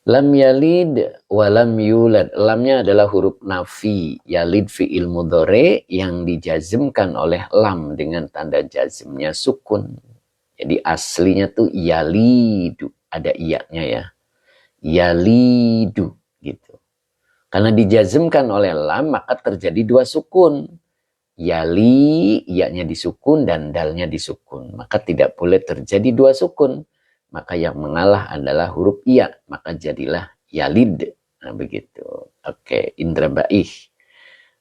Lam yalid wa lam yulad. Lamnya adalah huruf nafi. Yalid fi'il mudhari yang dijazmkan oleh lam dengan tanda jazmnya sukun. Jadi aslinya tuh yalidu. Ada iyanya ya. Yalidu gitu. Karena dijazmkan oleh lam maka terjadi dua sukun. Yali, iyanya disukun dan dalnya disukun. Maka tidak boleh terjadi dua sukun. Maka yang mengalah adalah huruf iya. Maka jadilah yalid. Nah begitu. Oke, Indra Baih.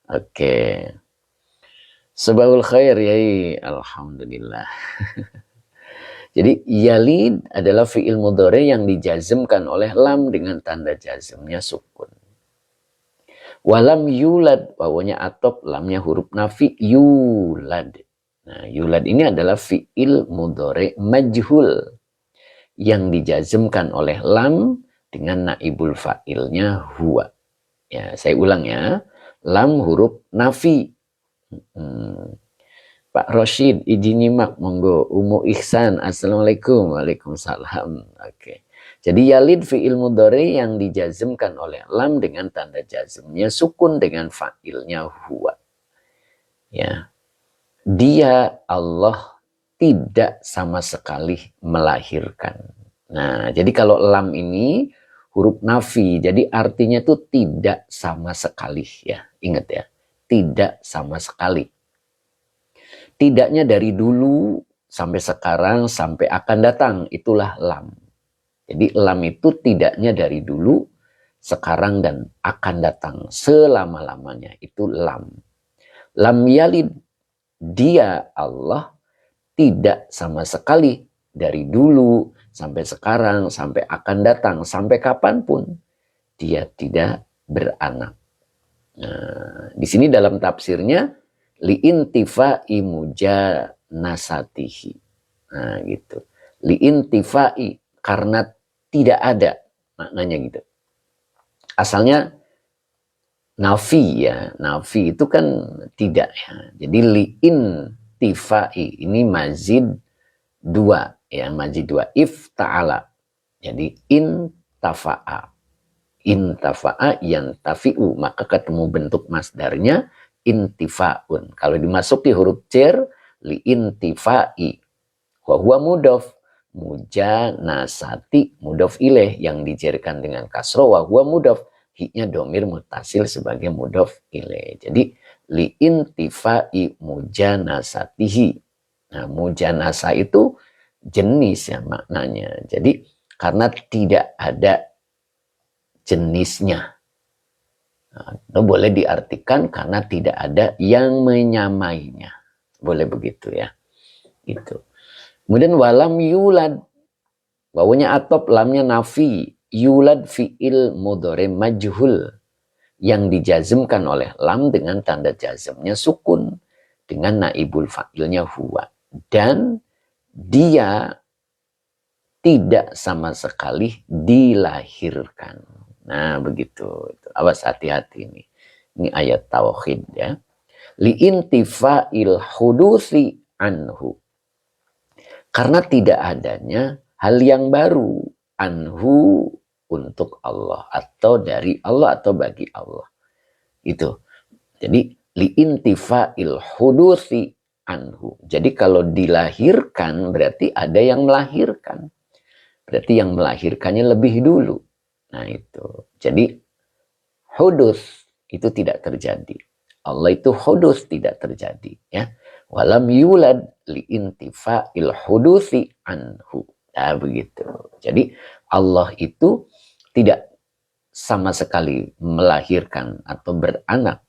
Oke. Sebahul khair yai. Alhamdulillah. Jadi yalid adalah fi'il mudhari yang dijazmkan oleh lam dengan tanda jazmnya sukun. Walam yulad, wawunya atop, lamnya huruf nafi, yulad. Nah, yulad ini adalah fi'il mudhari majhul yang dijazmkan oleh lam dengan naibul fa'ilnya huwa. Ya, saya ulang ya. Lam huruf nafi. Pak Roshid, izin nyimak, monggo. Umu Ihsan, assalamualaikum. Waalaikumsalam. Oke. Jadi yalid fi'il mudhari yang dijazmkan oleh lam dengan tanda jazmnya sukun dengan fa'ilnya huwa. Ya. Dia Allah tidak sama sekali melahirkan. Nah, jadi kalau lam ini huruf nafi, jadi artinya itu tidak sama sekali ya. Ingat ya, tidak sama sekali. Tidaknya dari dulu sampai sekarang sampai akan datang, itulah lam. Jadi lam itu tidaknya dari dulu, sekarang dan akan datang selama-lamanya. Itu lam. Lam yalid, dia Allah tidak sama sekali dari dulu sampai sekarang sampai akan datang sampai kapanpun dia tidak beranak. Nah, di sini dalam tafsirnya liintifai mujanasatihi. Nah, gitu. Liintifai karena tidak ada, maknanya gitu. Asalnya nafi ya, nafi itu kan tidak ya. Jadi liintifai ini mazid dua ya, mazid dua ifta'ala. Jadi intafa'a. Intafa'a yantafi'u, maka ketemu bentuk masdarnya intifa'un. Kalau dimasuki huruf jar liintifai wa huwa mudhaf, mujanasati mudhaf ilaih yang dijarkan dengan kasroh wa huwa mudhaf, hi-nya domir mutasil sebagai mudhaf ilaih. Jadi liintifai mujanasatihi. Nah, mujanasa itu jenis ya maknanya. Jadi karena tidak ada jenisnya. Nah, itu boleh diartikan karena tidak ada yang menyamainya. Boleh begitu ya. Itu. Kemudian walam yulad. Wawunya atop, lamnya nafi. Yulad fi'il mudhari majhul. Yang dijazmkan oleh lam dengan tanda jazmnya sukun. Dengan naibul fa'ilnya huwa. Dan dia tidak sama sekali dilahirkan. Nah begitu. Awas hati-hati ini. Ini ayat tauhid ya. Liintifa'il hudusi anhu. Karena tidak adanya hal yang baru. Anhu untuk Allah. Atau dari Allah atau bagi Allah. Itu. Jadi liintifa'il hudusi anhu. Jadi kalau dilahirkan berarti ada yang melahirkan. Berarti yang melahirkannya lebih dulu. Nah itu. Jadi hudus itu tidak terjadi. Allah itu hudus tidak terjadi. Ya. Walam yulad liintifa'il hudusi anhu. Nah begitu. Jadi Allah itu tidak sama sekali melahirkan atau beranak.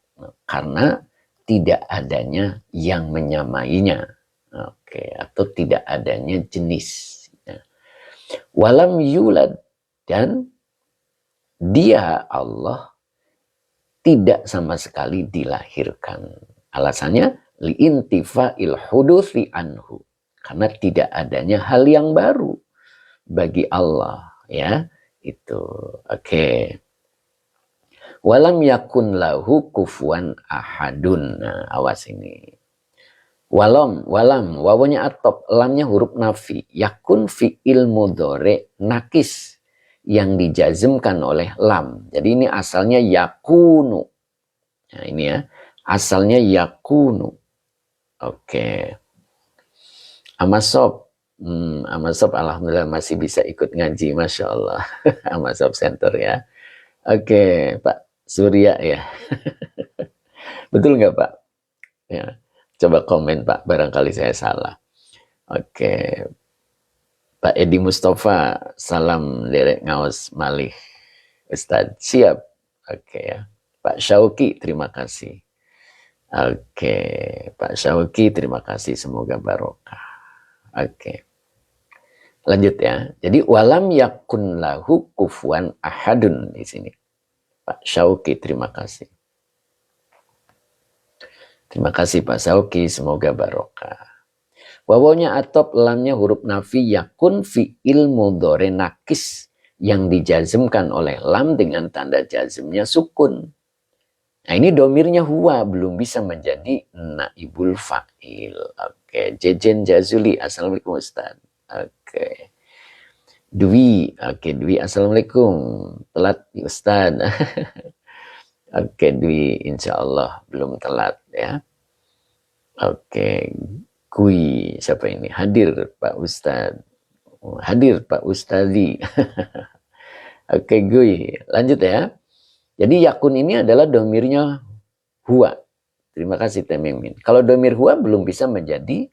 Karena tidak adanya yang menyamainya. Oke. Atau tidak adanya jenis. Walam yulad, dan dia Allah tidak sama sekali dilahirkan. Alasannya liintifa'il hudusi anhu, karena tidak adanya hal yang baru bagi Allah ya. Itu oke. Walam yakun lahu kufuwan ahadun. Nah, awas ini. Walam, wawunya atop, lamnya huruf nafi. Yakun fi'il mudhari nakis yang dijazmkan oleh lam. Jadi ini asalnya yakunu. Nah ini ya, asalnya yakunu. Oke. Amasob. Amasob alhamdulillah masih bisa ikut ngaji, Masya Allah. Amasob Center ya. Oke, Pak Surya ya. Betul nggak Pak? Ya. Coba komen Pak, barangkali saya salah. Oke. Pak Edi Mustafa, salam derek ngaos malih. Ustadz, siap. Oke ya. Pak Syauki, terima kasih. Oke, Pak Syauki, terima kasih. Semoga barokah. Oke. Lanjut ya. Jadi walam yakun lahu kufuwan ahadun di sini. Pak Syauki, terima kasih. Terima kasih Pak Syauki, semoga barokah. Wawawnya atop, lamnya huruf nafi, yakun fi'il mudhari nakis yang dijazmkan oleh lam dengan tanda jazmnya sukun. Nah ini domirnya huwa, belum bisa menjadi naibul fa'il. Oke, Jejen Jazuli, assalamualaikum Ustaz. Oke. Dwi, oke Dwi, assalamualaikum. Telat Ustaz. Oke Dwi, insya Allah belum telat ya. Oke. Kui, siapa ini? Hadir Pak Ustadz. Hadir Pak Ustadi. Oke, Gui. Lanjut ya. Jadi yakun ini adalah domirnya huwa. Terima kasih Temimin. Kalau domir huwa belum bisa menjadi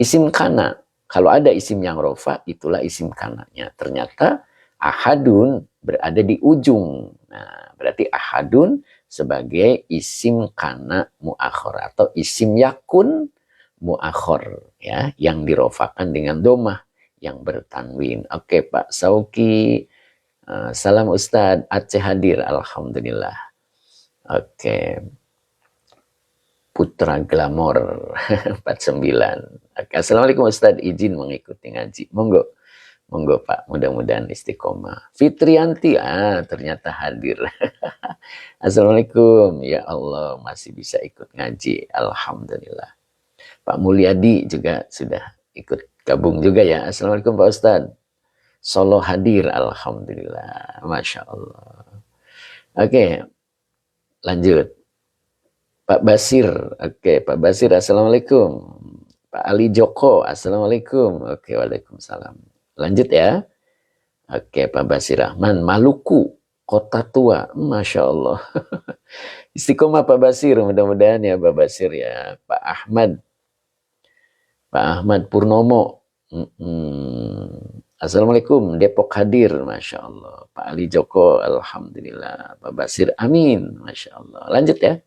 isim kana. Kalau ada isim yang rofa, itulah isim kananya. Ternyata ahadun berada di ujung. Nah, berarti ahadun sebagai isim kana muakhor atau isim yakun muakhor ya, yang dirofakan dengan domah yang bertanwin. Oke Pak Sauki, salam Ustadz, Aceh hadir, alhamdulillah. Oke, Putra Glamor 49. Oke, assalamualaikum Ustadz, izin mengikuti ngaji. Monggo, monggo Pak, mudah-mudahan istiqomah. Fitrianti, ternyata hadir. Assalamualaikum, ya Allah masih bisa ikut ngaji, alhamdulillah. Pak Mulyadi juga sudah ikut gabung juga ya. Assalamualaikum Pak Ustadz. Solo hadir, alhamdulillah. Masya Allah. Oke, lanjut. Pak Basir. Oke, Pak Basir, assalamualaikum. Pak Ali Joko, assalamualaikum. Oke, waalaikumsalam. Lanjut ya. Oke, Pak Basir Rahman. Maluku, kota tua. Masya Allah. Istiqomah Pak Basir, mudah-mudahan ya Pak Basir ya. Pak Ahmad. Pak Ahmad Purnomo. Assalamualaikum, Depok hadir, Masya Allah. Pak Ali Joko, alhamdulillah. Pak Basir, amin, Masya Allah. Lanjut ya.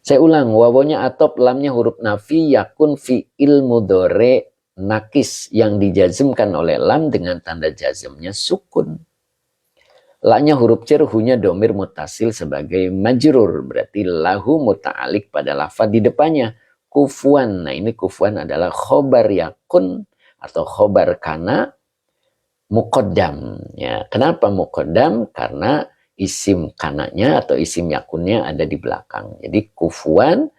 Saya ulang, wawonya atop, lamnya huruf nafi, yakun fi'il mudhari nakis yang dijazmkan oleh lam dengan tanda jazmnya sukun. Laknya huruf cer, hunya domir mutasil sebagai majrur, berarti lahu muta'alik pada lafaz di depannya. Kufuan, nah ini kufuan adalah khobar yakun atau khobar kana muqaddam. Ya, kenapa muqaddam? Karena isim kananya atau isim yakunnya ada di belakang. Jadi kufuan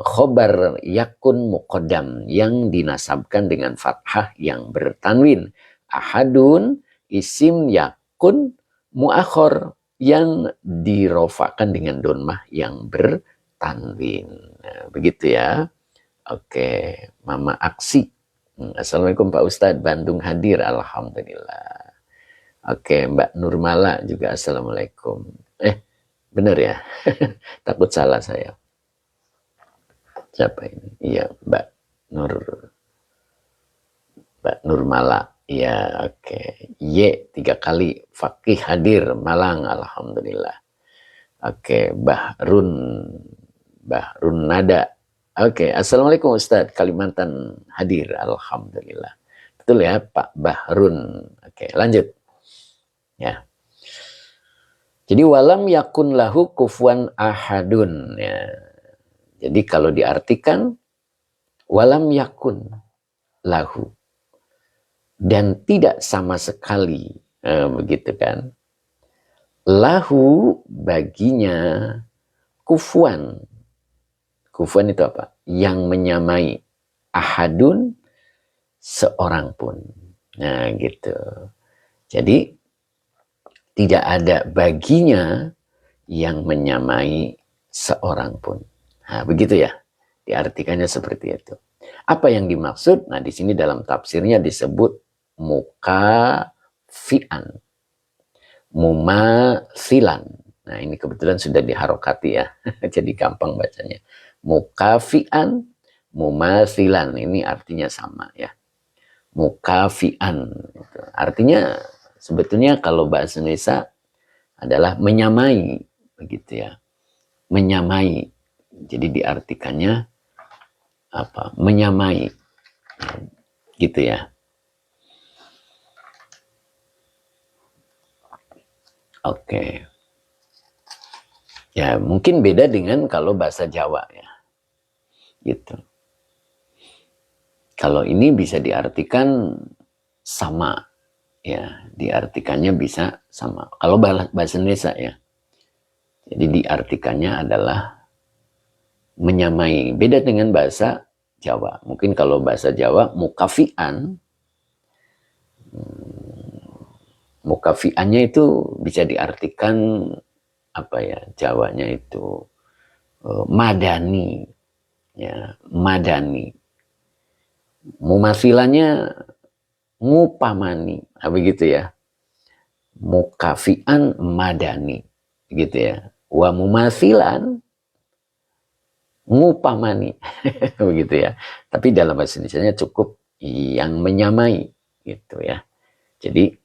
khobar yakun muqaddam yang dinasabkan dengan fathah yang bertanwin. Ahadun isim yakun muakhor yang dirofakan dengan donmah yang bertanwin. Nah, begitu ya. Oke, Mama Aksi. Assalamualaikum Pak Ustadz, Bandung hadir, alhamdulillah. Oke, Mbak Nurmala juga assalamualaikum. Benar ya? Takut salah saya. Siapa ini? Iya, Mbak Nurmala. Iya, oke. Y 3 kali. Fakih hadir, Malang, alhamdulillah. Oke, Bahrun Nada. Oke, assalamualaikum Ustadz, Kalimantan hadir, alhamdulillah. Betul ya Pak Bahrun. Oke, lanjut. Ya. Jadi walam yakun lahu kufuwan ahadun. Ya. Jadi kalau diartikan walam yakun lahu dan tidak sama sekali, begitu kan? Lahu baginya kufuwan. Kufuwan itu apa? Yang menyamai ahadun seorang pun. Nah gitu. Jadi tidak ada baginya yang menyamai seorang pun. Nah begitu ya, diartikannya seperti itu. Apa yang dimaksud? Nah di sini dalam tafsirnya disebut mukafian, mumasilan. Nah ini kebetulan sudah diharokati ya, jadi gampang bacanya. Mukafian, mumasilan, ini artinya sama ya. Mukafian, artinya sebetulnya kalau bahasa Indonesia adalah menyamai, begitu ya, menyamai. Jadi diartikannya apa? Menyamai, gitu ya. Oke. Ya, mungkin beda dengan kalau bahasa Jawa ya. Gitu. Kalau ini bisa diartikan sama ya, diartikannya bisa sama. Kalau bahasa Indonesia ya. Jadi diartikannya adalah menyamai. Beda dengan bahasa Jawa. Mungkin kalau bahasa Jawa mukafian, mukafiannya itu bisa diartikan apa ya, Jawanya itu madani ya, madani. Mumasilannya ngupamani, begitu ya. Mukafian madani, gitu ya. Wa mumasilan ngupamani, begitu ya. Tapi dalam bahasa Indonesia cukup yang menyamai, gitu ya. Jadi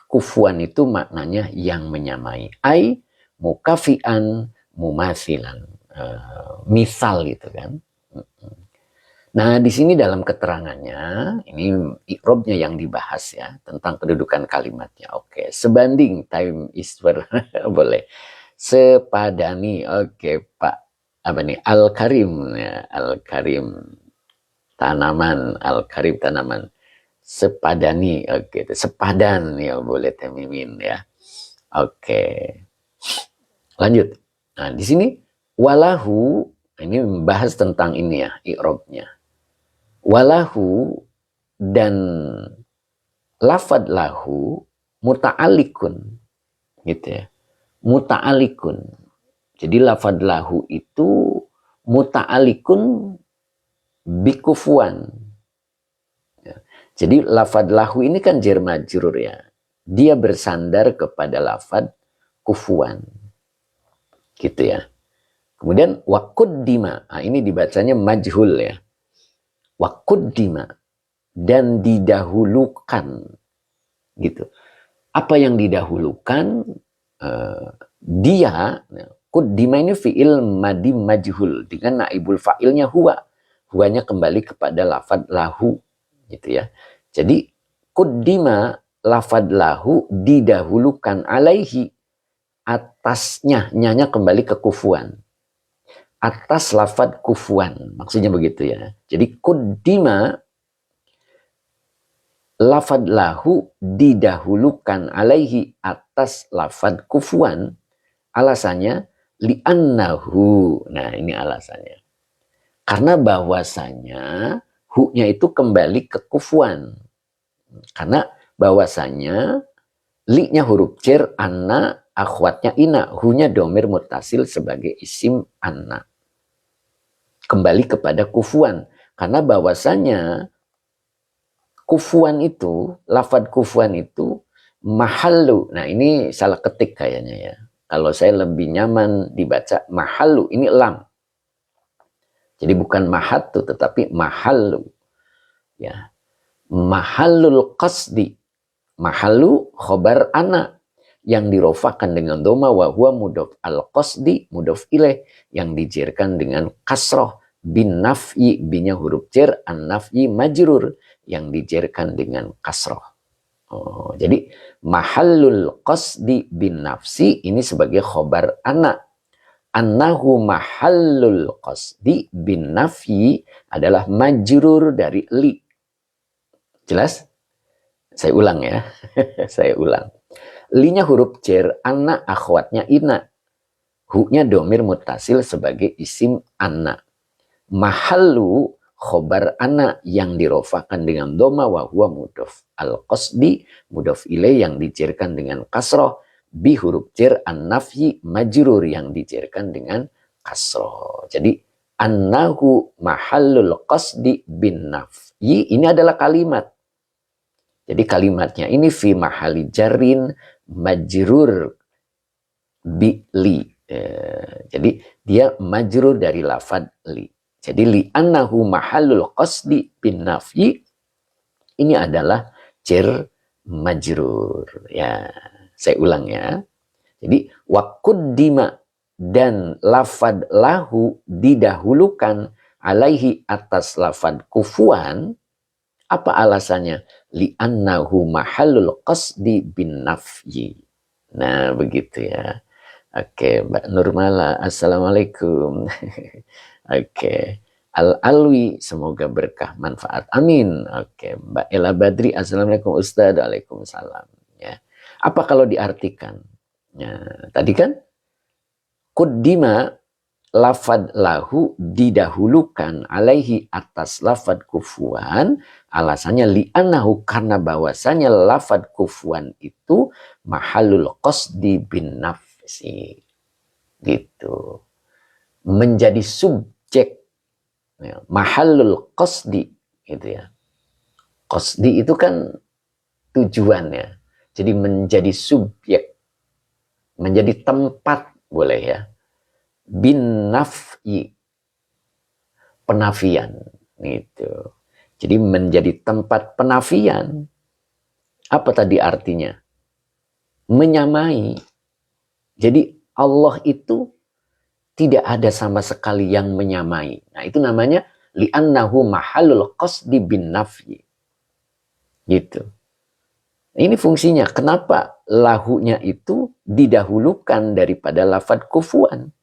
kufuan itu maknanya yang menyamai. Ai mukafian mumasilan. Misal gitu kan. Nah, di sini dalam keterangannya, ini i'rabnya yang dibahas ya, tentang kedudukan kalimatnya. Oke, sebanding, time is where, boleh. Sepadani, oke Pak, apa nih, Al-Karim, ya, Al-Karim, tanaman, Al-Karim, tanaman. Sepadani, oke, sepadan, ya boleh temimin ya. Oke, lanjut. Nah, di sini, walahu, ini membahas tentang ini ya, i'rabnya. Walahu dan lafad lahu muta'alikun, gitu ya, muta'alikun. Jadi lafad lahu itu muta'alikun bikufuan ya. Jadi lafad lahu ini kan jar majrur ya, dia bersandar kepada lafad kufuan, gitu ya. Kemudian wakuddima, nah ini dibacanya majhul ya, wakuddima, dan didahulukan, gitu. Apa yang didahulukan? Dia, kuddima ini fi'il madi majhul dengan naibul fa'ilnya huwa. Huwanya kembali kepada lafad lahu, gitu ya. Jadi kuddima, lafad lahu didahulukan, alaihi, atasnya, nyanya kembali ke kufuan, atas lafad kufuan, maksudnya begitu ya. Jadi kuddima, lafad lahu didahulukan, alaihi, atas lafad kufuan. Alasannya li'annahu. Nah, ini alasannya. Karena bahwasanya hu-nya itu kembali ke kufuan. Karena bahwasanya li-nya huruf jar, anna akhwatnya ina, hu-nya domir mutasil sebagai isim anna. Kembali kepada kufuan. Karena bahwasanya kufuan itu, lafad kufuan itu mahallu. Nah, ini salah ketik kayaknya ya. Kalau saya lebih nyaman dibaca mahallu, ini lam. Jadi bukan mahatu tetapi mahallu. Ya. Mahallul qasdi. Mahallu khobar ana yang dirofakan dengan doma wa huwa mudhof al qasdi mudhof ilaih yang dijerkan dengan kasroh bin naf'i, binya huruf jar, an naf'i majrur yang dijerkan dengan kasroh. Oh, jadi mahallul qasdi bin nafsi ini sebagai khobar ana. Annahu mahallul qasdi bin nafyi adalah majrur dari li. Jelas? Saya ulang ya. Saya ulang. Linya huruf jar, anna akhwatnya ina. Hu-nya domir mutasil sebagai isim anna. Mahallu khobar ana yang dirofakan dengan doma wa huwa mudhof. Al-qasdi mudhof ilaih yang dijerkan dengan kasroh, bi huruf jar an-nafyi majrur yang dijerkan dengan kasroh. Jadi annahu mahallul qasdi bin nafyi ini adalah kalimat. Jadi kalimatnya ini fi mahali jarrin majrur bi li. Jadi dia majrur dari lafad li. Jadi li annahu mahallul qasdi bin nafyi ini adalah jar majrur. Ya, saya ulang ya. Jadi waquddima dan lafad lahu didahulukan alaihi atas lafad kufuan. Apa alasannya? Li annahu mahallul qasdi bin nafyi. Nah, begitu ya. Oke, Mbak Nurmala, assalamualaikum. Oke, Al-Alwi, semoga berkah manfaat. Amin. Oke, Mbak Ella Badri, assalamualaikum Ustaz. Waalaikumsalam. Ya. Apa kalau diartikan? Ya, tadi kan kuddima lafad lahu didahulukan alaihi atas lafad kufuan. Alasannya li'annahu karena bahwasanya lafad kufuan itu mahallul qasdi bin nafsi. Gitu. Menjadi subjek. Ya, mahallul qasdi. Gitu ya. Qasdi itu kan tujuannya. Jadi menjadi subjek. Menjadi tempat boleh ya. Bin naf'i, penafian gitu. Jadi menjadi tempat penafian. Apa tadi artinya? Menyamai. Jadi Allah itu tidak ada sama sekali yang menyamai. Nah, itu namanya li'annahu mahallul qasdi bin naf'i. Gitu. Ini fungsinya. Kenapa lahunya itu didahulukan daripada lafad kufuan?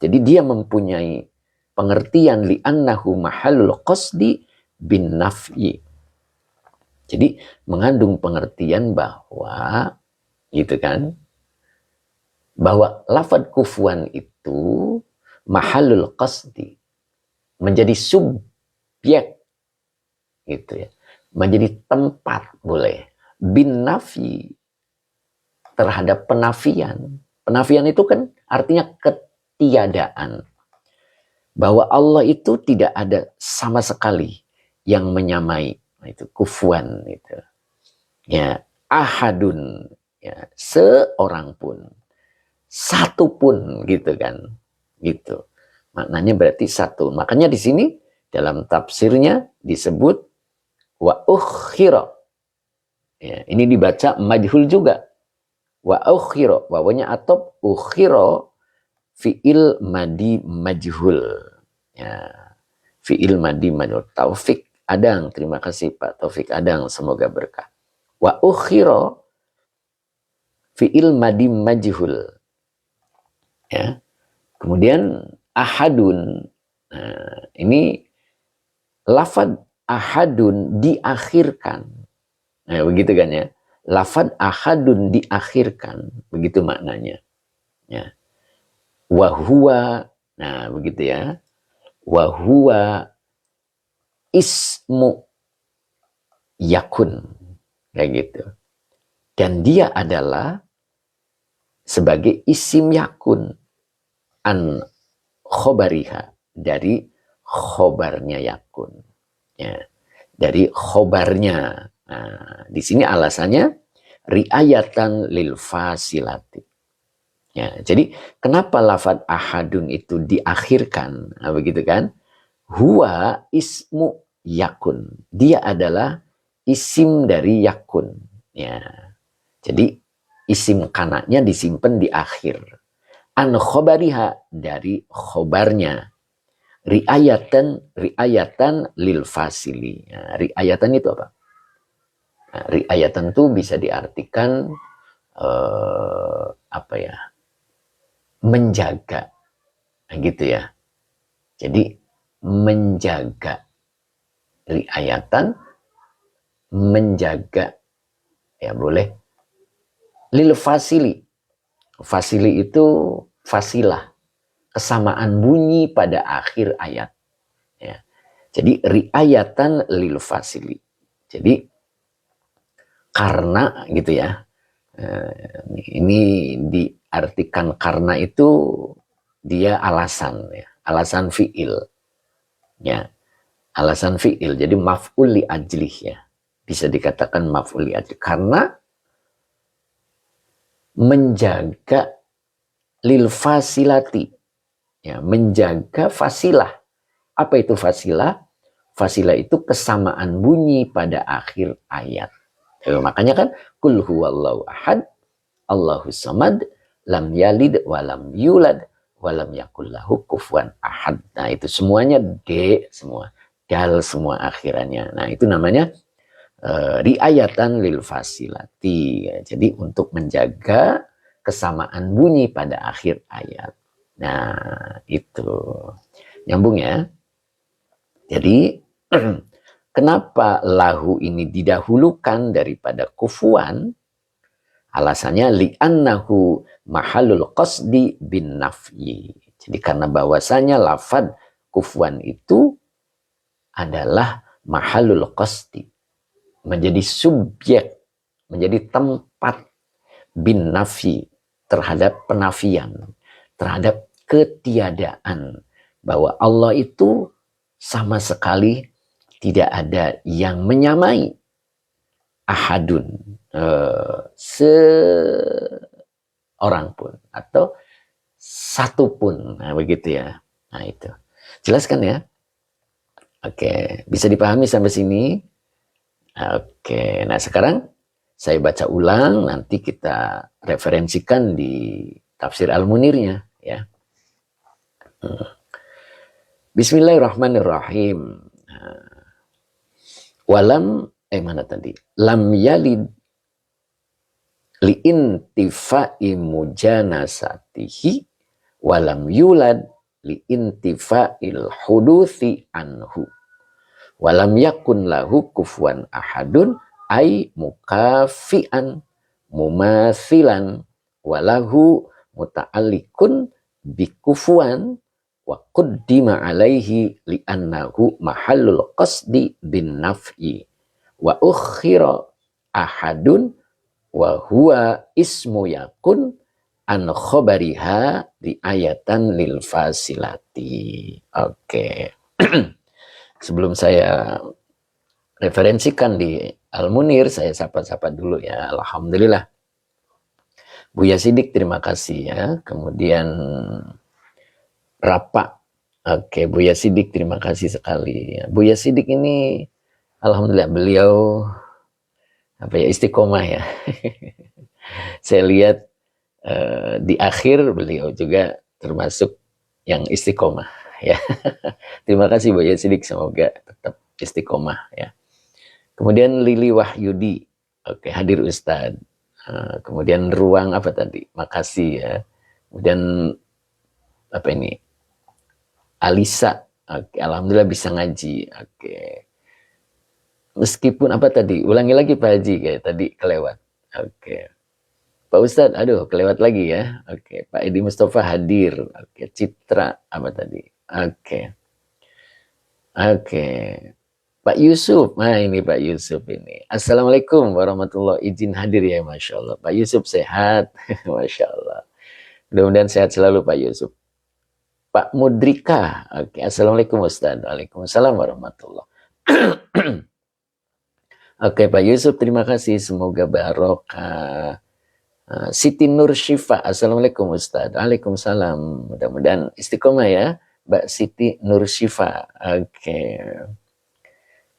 Jadi dia mempunyai pengertian li'annahu mahallul qasdi bin naf'i. Jadi mengandung pengertian bahwa gitu kan, bahwa lafad kufuan itu mahallul qasdi, menjadi subjek gitu ya, menjadi tempat boleh bin naf'i terhadap penafian. Penafian itu kan artinya ketiadaan. Bahwa Allah itu tidak ada sama sekali yang menyamai. Itu kufuan itu. Ya, ahadun, ya, seorang pun, satu pun gitu kan. Gitu. Maknanya berarti satu. Makanya di sini dalam tafsirnya disebut wa ukhira. Ya, ini dibaca majhul juga. Wa ukhira, wawanya atop ukhira fi'il madi majhul. Ya. Fi'il madi majhul. Taufik Adang, terima kasih Pak Taufik Adang, semoga berkah. Wa ukhira fi'il madi majhul. Ya. Kemudian ahadun. Nah, ini lafad ahadun diakhirkan. Nah, begitu kan ya. Lafad ahadun diakhirkan. Begitu maknanya. Ya. Wahuwa, nah begitu ya. Wahuwa ismu yakun, kayak gitu. Dan dia adalah sebagai isim yakun an khobariha, dari khobarnya yakun, ya, dari khobarnya. Nah, di sini alasannya riayatan lil fasilati. Ya, jadi kenapa lafad ahadun itu diakhirkan? Nah, begitu kan? Huwa ismu yakun. Dia adalah isim dari yakun. Ya. Jadi isim kanaknya disimpan di akhir. An khobariha, dari khobarnya. Riayatan lil fasili. Nah, riayatan itu apa? Nah, riayatan itu bisa diartikan apa ya? Menjaga, gitu ya. Jadi menjaga, riayatan, menjaga, ya boleh. Lil fasili, fasili itu fasilah, kesamaan bunyi pada akhir ayat. Ya. Jadi riayatan lil fasili. Jadi karena gitu ya. Ini diartikan karena itu dia alasan ya, alasan fiil ya, alasan fiil. Jadi maf'ul li ajlih ya, bisa dikatakan maf'ul li ajlih karena menjaga lil fasilati ya, menjaga fasilah. Apa itu fasilah? Fasilah itu kesamaan bunyi pada akhir ayat. Makanya kan kul huwallahu ahad Allahus samad lam yalid walam yulad walam yakullahu kufuwan ahad. Nah itu semuanya D semua, dal semua akhirannya. Nah itu namanya riayatan lil fasilati. Jadi untuk menjaga kesamaan bunyi pada akhir ayat. Nah itu nyambung ya. Jadi kenapa lahu ini didahulukan daripada kufuwan? Alasannya li'annahu mahalul qasdi bin nafyi. Jadi karena bahwasanya lafad kufuwan itu adalah mahalul qasdi. Menjadi subjek, menjadi tempat bin nafyi terhadap penafian, terhadap ketiadaan. Bahwa Allah itu sama sekali tidak ada yang menyamai ahadun seorang pun atau satu pun, nah begitu ya. Nah itu jelaskan ya. Oke, bisa dipahami sampai sini. Oke, nah sekarang saya baca ulang, nanti kita referensikan di tafsir Al-Munirnya ya. Bismillahirrahmanirrahim. Walam mana tadi? Lam yalid liintifa'i mujanasatihi walam yulad liintifa'il huduthi anhu walam yakun lahu kufuwan ahadun ay mukafian mumathilan walahu muta'allikun bikufuwan wa quddima alaihi li'annahu mahallul qasdi bin naf'i wa ukhira ahadun wa huwa ismu yakun an khobariha riayatan lil fasilati. Oke. Sebelum saya referensikan di Al-Munir, saya sapa-sapa dulu ya. Alhamdulillah. Buya Sidik terima kasih ya. Kemudian Rapa. Oke, Buya Sidik terima kasih sekali. Buya Sidik ini alhamdulillah beliau apa ya, istiqomah ya. Saya lihat di akhir beliau juga termasuk yang istiqomah ya. Terima kasih Buya Sidik, semoga tetap istiqomah ya. Kemudian Lili Wahyudi, oke, hadir Ustadz. Kemudian Ruang apa tadi? Makasih ya. Kemudian apa ini? Alisa, oke, alhamdulillah bisa ngaji. Oke. Meskipun apa tadi? Ulangi lagi Pak Haji, kayak tadi kelewat. Oke. Pak Ustadz, aduh kelewat lagi ya. Oke. Pak Edi Mustafa hadir. Oke. Citra apa tadi? Oke. Oke. Pak Yusuf, nah ini Pak Yusuf ini. Assalamualaikum warahmatullahi, izin hadir ya, Masya Allah. Pak Yusuf sehat, Masya Allah. Mudah-mudahan sehat selalu Pak Yusuf. Pak Mudrika, oke. Assalamualaikum Ustaz. Waalaikumsalam warahmatullahi. Oke Pak Yusuf, terima kasih. Semoga barokah. Siti Nur Syifa, Assalamualaikum Ustaz. Waalaikumsalam. Mudah-mudahan istiqomah ya, Mbak Siti Nur Syifa. Oke.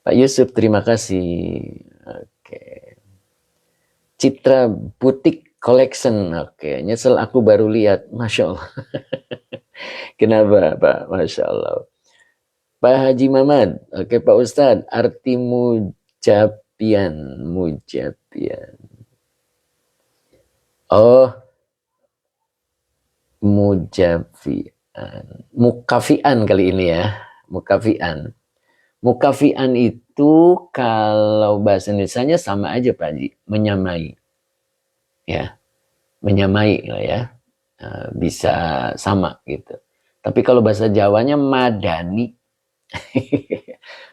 Pak Yusuf, terima kasih. Oke. Citra Butik Collection. Oke. Nyesel aku baru lihat. Masya Allah. Kenapa Pak? Masya Allah. Pak Haji Mamad. Oke Pak Ustadz. Arti mujabian. Mujabian. Oh. Mujabian. Mukafian kali ini ya. Mukafian. Mukafian itu kalau bahasa Indonesianya sama aja Pak Haji. Menyamai. Ya. Menyamai lah ya. Bisa sama gitu. Tapi kalau bahasa Jawanya madani.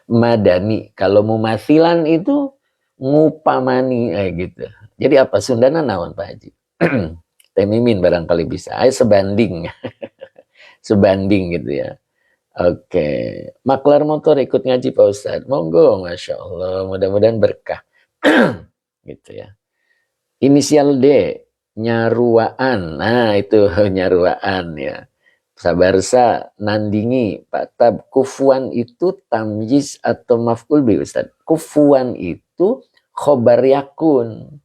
Madani. Kalau mumasilan itu ngupamani gitu. Jadi apa Sundana naon Pak Haji? Temimin barangkali bisa. Ayo sebanding. Sebanding gitu ya. Oke. Maklar motor ikut ngaji Pak Ustadz. Monggo, Masya Allah. Mudah-mudahan berkah. Gitu ya. Inisial D. Nyaruaan. Nah itu nyaruaan ya. Sabarsa nandingi Pak Tab, kufuan itu tamyiz atau maf'ul bi Ustaz. Kufuan itu khobar yakun.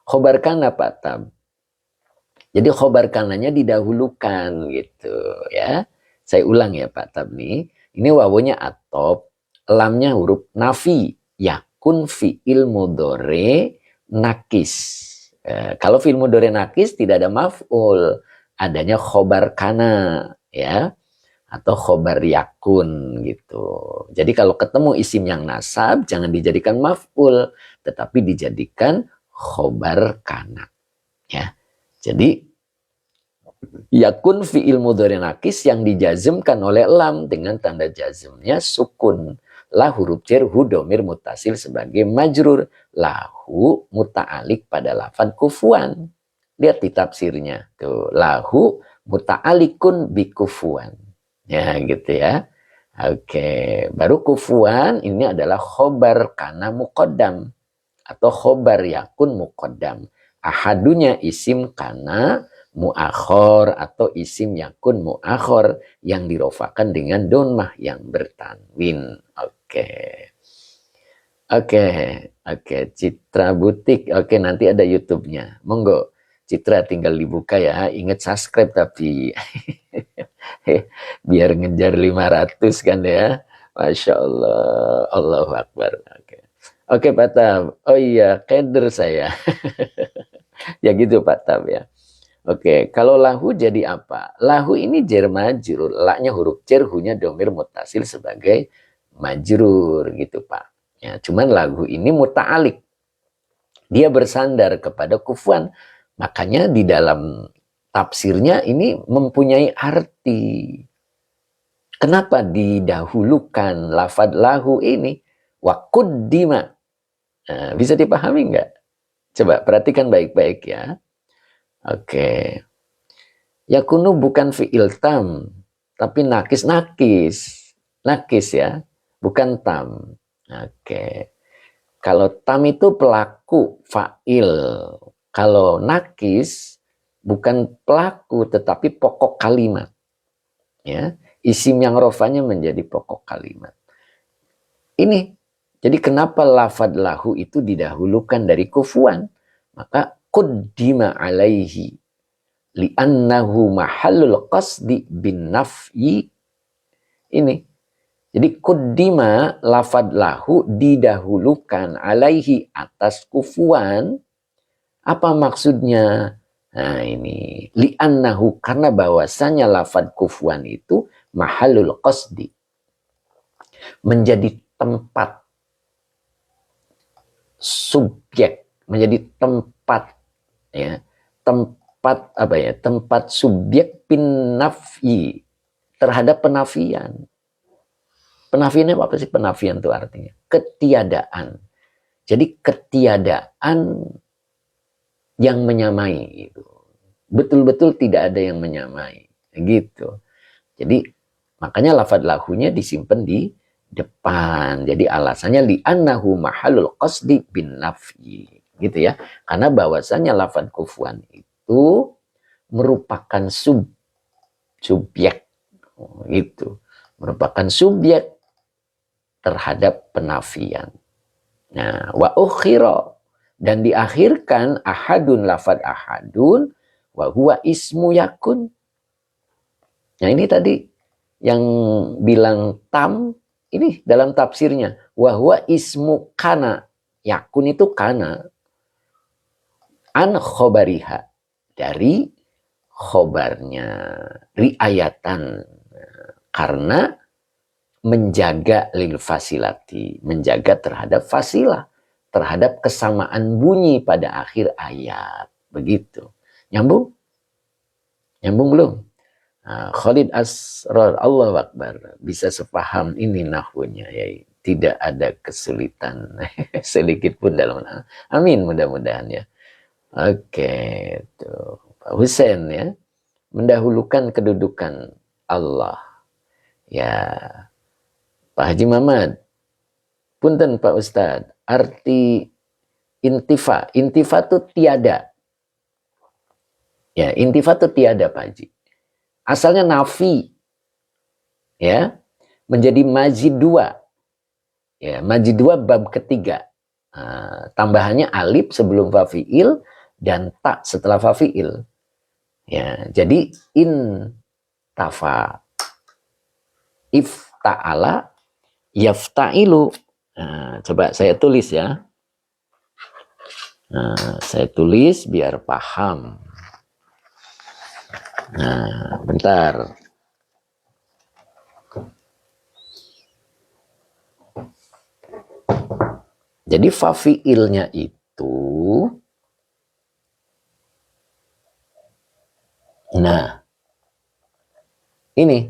Khobar kana Pak Tab. Jadi khobar kananya didahulukan gitu ya. Saya ulang ya Pak Tab nih. Ini wawunya atop, lamnya huruf nafi, yakun fi'il mudhore nakis. Kalau fi'il mudhore nakis tidak ada maf'ul, adanya khobar kana ya, atau khobar yakun gitu. Jadi kalau ketemu isim yang nasab jangan dijadikan maf'ul, tetapi dijadikan khobar kana ya. Jadi yakun fi'il mudhari nakis yang dijazmkan oleh lam dengan tanda jazmnya sukun. La huruf jar hu domir mutasil sebagai majrur, lahu muta'alik pada lafad kufuan. Lihat di tafsirnya tuh, lahu muta'alikun bi kufuan. Ya gitu ya. Oke, baru kufuan ini adalah khobar kana muqaddam atau khobar yakun muqaddam. Ahadunya isim kana muakhor atau isim yakun muakhor yang dirofakan dengan donmah yang bertanwin. Oke, Citra Butik. Oke, nanti ada YouTube-nya. Monggo, Citra tinggal dibuka ya. Ingat subscribe tapi biar ngejar 500 kan ya. Masya Allah, Allahu Akbar. Oke, Pak Tam. Oh iya, keder saya. Ya gitu Pak Tam ya. Oke, kalau lahu jadi apa? Lahu ini jar majrur, la-nya huruf jar, hu-nya domir mutasil sebagai majrur gitu Pak. Ya, cuman lahu ini muta'alik. Dia bersandar kepada kufuan. Makanya di dalam tafsirnya ini mempunyai arti. Kenapa didahulukan lafad lahu ini? Wa quddima. Nah, bisa dipahami nggak? Coba perhatikan baik-baik ya. Oke. Yakunu bukan fi'il tam, tapi nakis ya, bukan tam. Oke. Kalau tam itu pelaku, fa'il. Kalau nakis bukan pelaku tetapi pokok kalimat. Ya, isim yang rofanya menjadi pokok kalimat. Ini jadi kenapa lafad lahu itu didahulukan dari kufuan? Maka quddima alaihi li'annahu mahallul qasdi bin naf'i. Ini. Jadi quddima lafad lahu didahulukan alaihi atas kufuan. Apa maksudnya? Nah ini. Li'annahu karena bahwasanya lafad kufuan itu mahallul qasdi. Menjadi tempat subjek, menjadi tempat ya, tempat apa ya, tempat subjek pinaf'i terhadap penafian. Penafiannya apa sih? Penafian itu artinya ketiadaan. Jadi ketiadaan yang menyamai itu. Betul-betul tidak ada yang menyamai gitu. Jadi makanya lafadz lahunya disimpan di depan. Jadi alasannya li'annahu mahallul qasdi bin naf'i gitu ya. Karena bahwasanya lafadz kufuan itu merupakan subjek gitu. Merupakan subjek terhadap penafian. Nah, wa ukhira dan diakhirkan ahadun lafadz ahadun wa huwa ismu yakun. Nah, ini tadi yang bilang tam ini dalam tafsirnya wahwa ismu kana, yakun itu kana, an khobariha dari khobarnya, riayatan karena menjaga lil fasilati, menjaga terhadap fasilah, terhadap kesamaan bunyi pada akhir ayat, begitu. Nyambung? Nyambung belum? Khalid Asrar, Allah Akbar, bisa sepaham ini nahwunya, ya. Tidak ada kesulitan sedikit pun dalam. Amin, mudah-mudahan ya. Oke, tuh Pak Hussein ya, mendahulukan kedudukan Allah. Ya, Pak Haji Muhammad, punten Pak Ustadz, arti intifa itu tiada. Ya, intifa itu tiada Pak Haji. Asalnya nafi, ya, menjadi majid dua. Ya, majid dua bab ketiga. Tambahannya alif sebelum fafiil dan tak setelah fafiil. Ya, jadi intafa, ifta'ala, yafta'ilu. Coba saya tulis ya. Saya tulis biar paham. Bentar. Jadi fafiilnya itu, nah, ini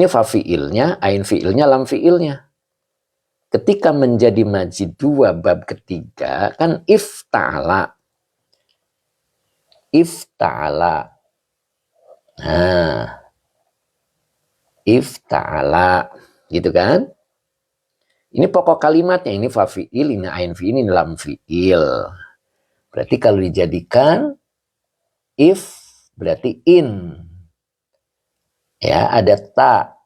fafiilnya, ain fiilnya, lam fiilnya. Ketika menjadi majid dua bab ketiga, kan ifta'ala. Nah, ifta'ala, gitu kan? Ini pokok kalimatnya, ini fa fi'il, ini ain fi'il, ini lam fi'il. Berarti kalau dijadikan if, berarti in. Ya, ada ta.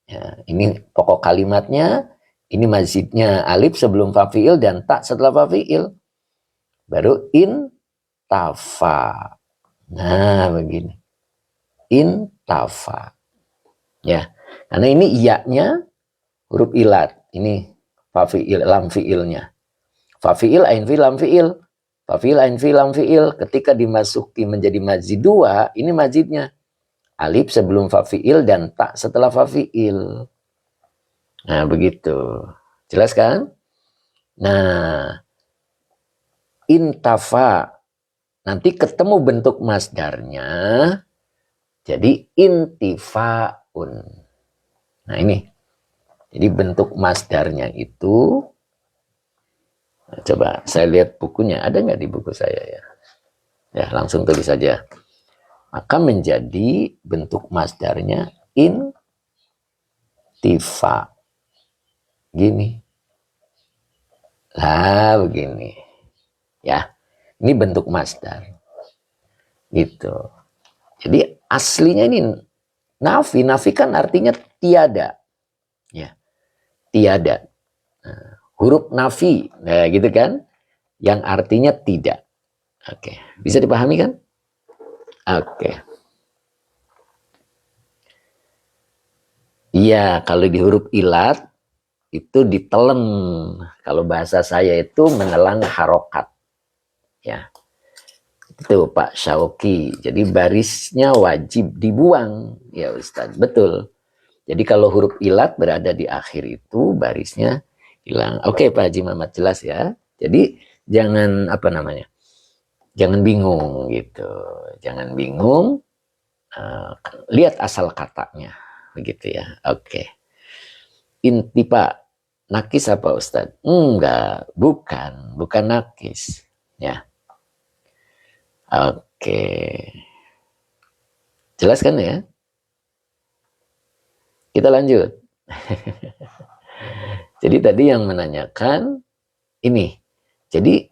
Ya, ini pokok kalimatnya, ini mazidnya alif sebelum fa fi'il dan ta setelah fa fi'il. Baru in tafa. Nah, begini. In tafa. Ya, karena ini iya-nya huruf ilat. Ini fa fi'il, lam fi'ilnya. Fa fi'il, ain fi'il, lam fi'il. Fa fi'il, ain fi'il, lam fi'il. Ketika dimasuki menjadi mazid dua, ini mazidnya. Alif sebelum fa fi'il dan tak setelah fa fi'il. Nah, begitu. Jelas kan? Nah, intafa. Nanti ketemu bentuk masdarnya. Jadi intifaun. Nah, ini. Jadi bentuk masdarnya itu, coba saya lihat bukunya, ada nggak di buku saya ya? Ya, langsung tulis saja. Maka menjadi bentuk masdarnya intifa. Gini. Lah, begini. Ya, ini bentuk masdar. Gitu. Jadi aslinya ini nafi. Nafi kan artinya tiada. Ya. Tiada. Huruf nafi, nah gitu kan, yang artinya tidak. Oke, bisa dipahami kan? Oke. Iya, kalau di huruf ilat itu ditelen. Kalau bahasa saya itu menelan harokat. Ya, itu Pak Syauki. Jadi barisnya wajib dibuang, ya Ustadz. Betul. Jadi kalau huruf ilat berada di akhir itu barisnya hilang. Oke Pak Haji Muhammad, jelas ya. Jadi jangan jangan bingung gitu. Jangan bingung. Lihat asal katanya, begitu ya. Oke. Intifa, nakis apa Ustadz? Enggak, bukan nakis. Ya. Oke. Jelas kan ya? Kita lanjut. Jadi tadi yang menanyakan ini. Jadi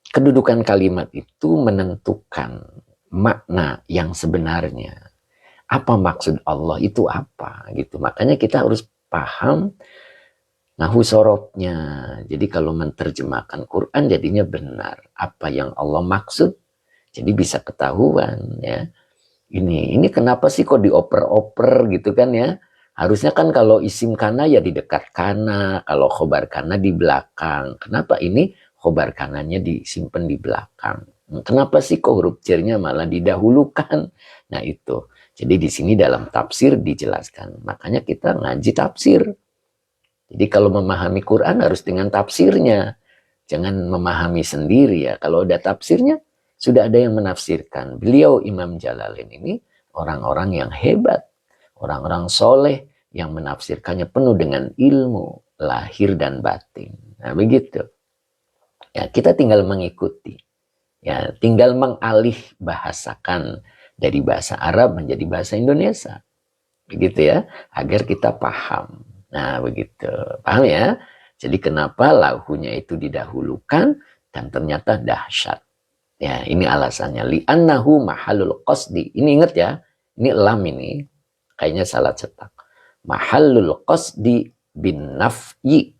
kedudukan kalimat itu menentukan makna yang sebenarnya. Apa maksud Allah itu apa gitu. Makanya kita harus paham nahwu sorobnya. Jadi kalau menerjemahkan Quran jadinya benar. Apa yang Allah maksud jadi bisa ketahuan ya. Ini kenapa sih kok dioper-oper gitu kan ya. Harusnya kan kalau isim kana ya di dekat kana, kalau khobar kana di belakang. Kenapa ini khobar kanannya disimpan di belakang? Kenapa sih kok huruf jernya malah didahulukan? Nah itu. Jadi di sini dalam tafsir dijelaskan. Makanya kita ngaji tafsir. Jadi kalau memahami Quran harus dengan tafsirnya. Jangan memahami sendiri ya. Kalau ada tafsirnya, sudah ada yang menafsirkan. Beliau Imam Jalalain ini orang-orang yang hebat, orang-orang soleh yang menafsirkannya penuh dengan ilmu lahir dan batin. Nah begitu. Ya, kita tinggal mengikuti. Ya, tinggal mengalih bahasakan dari bahasa Arab menjadi bahasa Indonesia. Begitu ya, agar kita paham. Nah, begitu. Paham ya? Jadi kenapa lahunya itu didahulukan dan ternyata dahsyat. Ya, ini alasannya. Li'annahu mahalul qasdi. Ini ingat ya, ini lam ini. Kayaknya salah cetak. Mahalul qasdi bin nafyi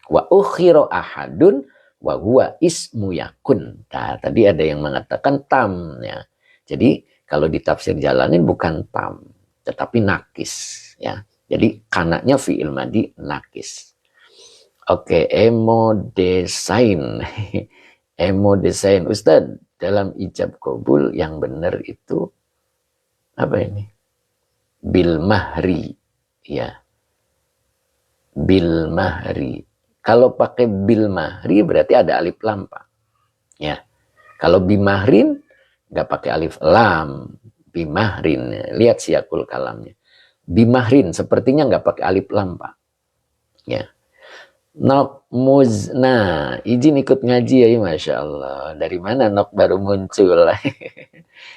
wa ukhiro ahadun wa huwa ismu yakun. Nah, tadi ada yang mengatakan tam ya. Jadi kalau ditafsir jalanin bukan tam, tetapi nakis ya. Jadi kanaknya fi'il madi nakis. Oke, emodesain. Emodesain. Ustadz, dalam ijab qabul yang benar itu apa ini? Bil mahri. Ya. Bil mahri. Kalau pakai bil mahri berarti ada alif lam, Pak. Ya. Kalau bimahrin nggak pakai alif lam. Bimahrin. Lihat siakul kalamnya. Bimahrin sepertinya nggak pakai alif lam, Pak. Ya. Nok muzna. Izin ikut ngaji ya, Masya Allah. Dari mana nok baru muncul?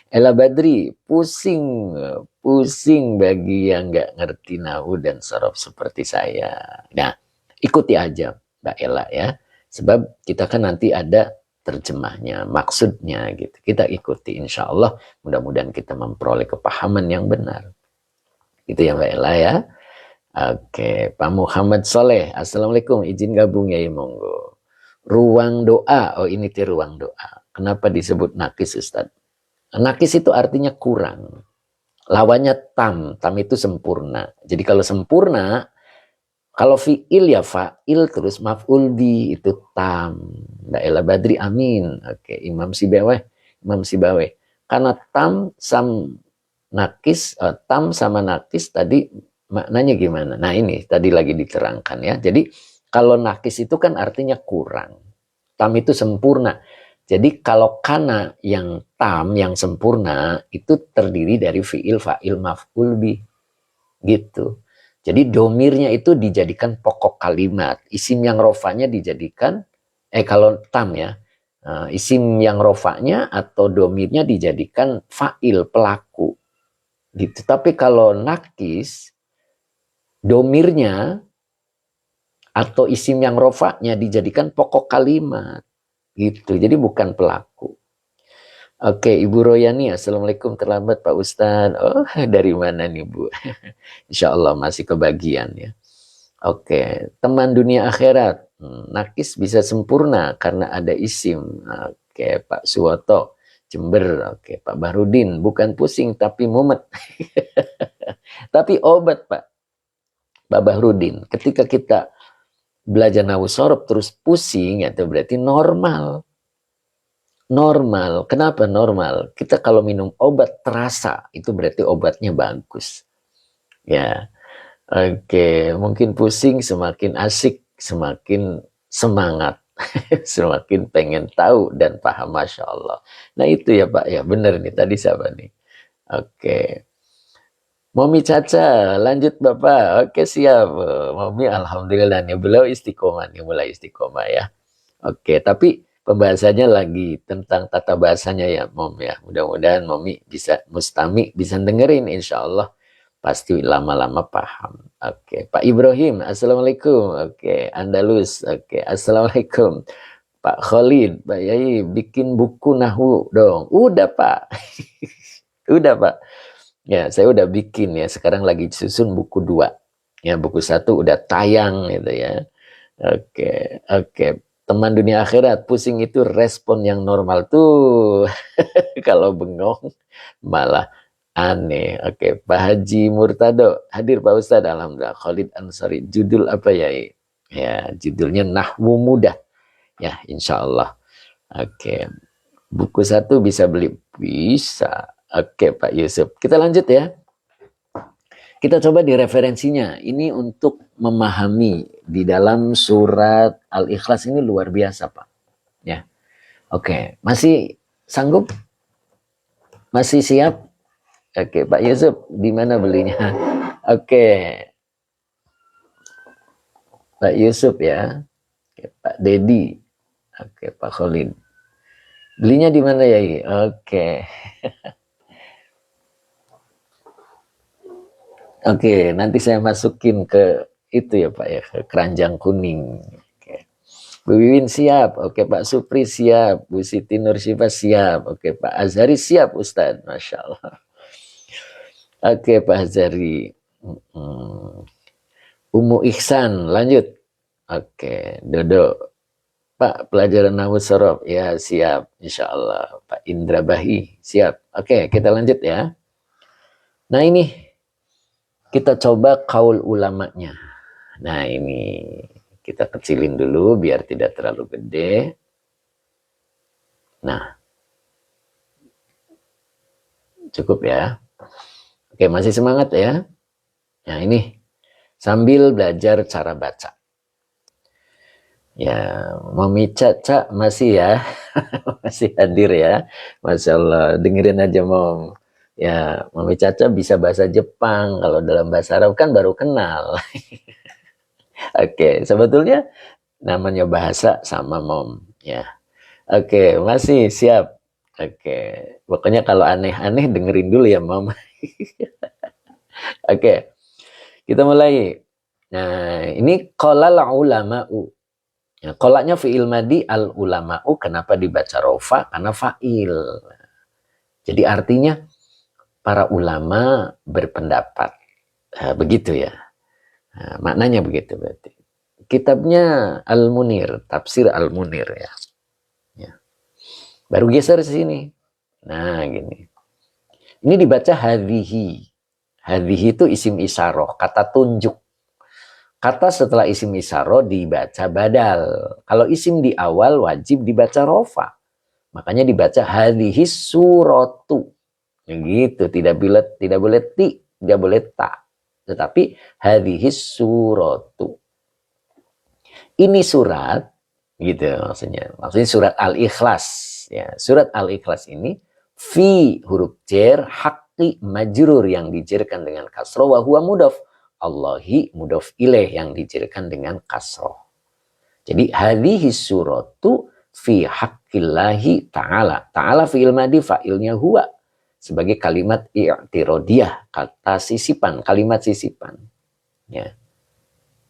Ella Badri, pusing. Pusing bagi yang nggak ngerti nahu dan sorof seperti saya. Nah, ikuti aja Mbak Ella ya. Sebab kita kan nanti ada terjemahnya, maksudnya gitu. Kita ikuti insya Allah. Mudah-mudahan kita memperoleh kepahaman yang benar. Itu ya Mbak Ella ya. Oke, Pak Muhammad Soleh. Assalamualaikum, izin gabung ya, monggo. Ruang doa. Oh ini tuh ruang doa. Kenapa disebut nakis Ustaz? Nakis itu artinya kurang. Lawannya tam. Tam itu sempurna. Jadi kalau sempurna, kalau fi'il ya fa'il terus maf'ul bi itu tam. Ella Badri amin. Oke, Imam Sibaweh. Imam Sibaweh. Karena tam sama nakis tadi maknanya gimana? Nah ini tadi lagi diterangkan ya. Jadi kalau nakis itu kan artinya kurang. Tam itu sempurna. Jadi kalau kana yang tam, yang sempurna, itu terdiri dari fi'il, fa'il, maf'ul bi. Gitu. Jadi domirnya itu dijadikan pokok kalimat. Isim yang rofanya dijadikan, kalau tam ya, isim yang rofanya atau domirnya dijadikan fa'il, pelaku. Gitu. Tapi kalau nakis, domirnya atau isim yang rofanya dijadikan pokok kalimat. Gitu. Jadi bukan pelaku. Oke, Ibu Royani, Assalamualaikum, terlambat Pak Ustadz. Oh, dari mana nih Bu? Insya Allah masih kebagian ya. Oke, teman dunia akhirat. Nakis bisa sempurna karena ada isim. Oke, Pak Suwoto, Jember. Oke, Pak Bahrudin, bukan pusing tapi mumet. Tapi obat Pak. Pak Bahrudin, ketika kita belajar nahu sorof terus pusing, itu berarti normal. Normal. Kenapa normal? Kita kalau minum obat terasa, itu berarti obatnya bagus. Ya. Oke, mungkin pusing semakin asik, semakin semangat, semakin pengen tahu dan paham, Masya Allah. Nah itu ya Pak, ya benar nih, tadi siapa nih? Oke. Mami Caca, lanjut Bapak. Oke siap. Mami Alhamdulillah nih, beliau istiqomah nih, mulai istiqomah ya. Oke, tapi pembahasannya lagi tentang tata bahasanya ya Mom ya. Mudah-mudahan Mami bisa mustami, bisa dengerin insya Allah. Pasti lama-lama paham. Oke, Pak Ibrahim, Assalamualaikum. Oke, Andalus. Oke, Assalamualaikum. Pak Khalid, Pak Yai, bikin buku nahu dong. Udah Pak. Udah Pak. Ya, saya udah bikin ya. Sekarang lagi susun buku 2. Ya, buku 1 udah tayang gitu ya. Oke, oke. Teman dunia akhirat, pusing itu respon yang normal tuh. Kalau bengong malah aneh. Oke, Pak Haji Murtado hadir Pak Ustadz. Alhamdulillah. Khalid Ansari, judul apa ya? Ya, judulnya Nahwu Mudah. Ya, insya Allah. Oke, buku 1 bisa beli? Bisa. Oke, Pak Yusuf. Kita lanjut ya. Kita coba di referensinya. Ini untuk memahami di dalam surat Al-Ikhlas ini luar biasa, Pak. Ya. Oke, masih sanggup? Masih siap? Oke, Pak Yusuf, di mana belinya? Oke, Pak Yusuf ya. Oke, Pak Dedi. Oke, Pak Khalid. Belinya di mana ya? Oke. Oke, nanti saya masukin ke itu ya Pak ya, ke keranjang kuning. Oke. Bu Wiwin siap, oke Pak Supri siap, Bu Siti Nursyifa siap, oke Pak Azhari siap Ustadz, Masya Allah. Oke Pak Azhari. Umu Ihsan, lanjut. Oke, Dodo. Pak, pelajaran Nahwu Sorof, ya siap, Insya Allah. Pak Indra Bahi, siap. Oke, kita lanjut ya. Nah ini, kita coba kaul ulamanya. Nah ini, kita kecilin dulu biar tidak terlalu gede. Nah, cukup ya. Oke, masih semangat ya. Nah ini, sambil belajar cara baca. Ya, Mami Caca masih ya, masih hadir ya. Masya Allah, dengerin aja Mom. Ya, Mami Caca bisa bahasa Jepang, kalau dalam bahasa Arab kan baru kenal. Oke, sebetulnya namanya bahasa sama Mom. Ya, oke, masih siap. Oke, pokoknya kalau aneh-aneh dengerin dulu ya Mom. Oke, kita mulai. Nah, ini qolal ulama'u. Ya, kolaknya fi'il madi al ulama'u, kenapa dibaca rofa? Karena fa'il. Jadi artinya para ulama berpendapat. Nah, begitu ya. Nah, maknanya begitu berarti. Kitabnya Al-Munir, tafsir Al-Munir ya. Ya. Baru geser ke sini. Nah, gini. Ini dibaca hadhihi. Hadhihi itu isim isaroh, kata tunjuk. Kata setelah isim isaroh dibaca badal. Kalau isim di awal wajib dibaca rofa. Makanya dibaca hadhihi suratu. Gitu, tidak boleh ti, tidak boleh ta. Tetapi hadhihi suratu. Ini surat gitu maksudnya. Maksudnya surat Al-Ikhlas ya. Surat Al-Ikhlas ini fi huruf jar haqqi majrur yang dijerkan dengan kasroh wa huwa mudhaf. Allahi mudhaf ilaih yang dijerkan dengan kasroh. Jadi hadhihi suratu fi haqqillahi ta'ala. Ta'ala fi'il madi, fa'ilnya huwa. Sebagai kalimat i'tirodiyah, kata sisipan, kalimat sisipan. Ya.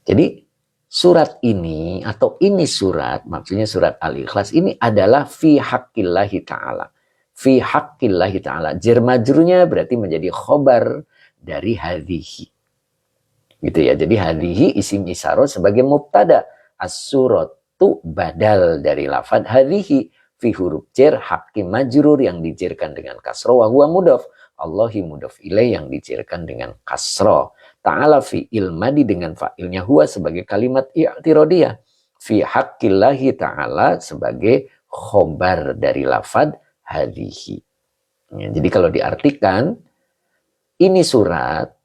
Jadi surat ini atau ini surat, maksudnya surat Al-Ikhlas ini adalah fi haqqillahi ta'ala. Fi haqqillahi ta'ala. Jar majrurnya berarti menjadi khobar dari hadhihi. Gitu ya. Jadi hadhihi isim isyarah sebagai mubtada. As-suratu badal dari lafad hadhihi fi huruf jar haqqi majrur yang dijerkan dengan kasroh wa huwa mudhaf. Allahi mudhaf ilaih yang dijerkan dengan kasroh. Ta'ala fi ilmadi dengan fa'ilnya huwa sebagai kalimat i'tirodiyah. Fi haqqillahi ta'ala sebagai khobar dari lafad hadhihi. Ya, jadi kalau diartikan ini surat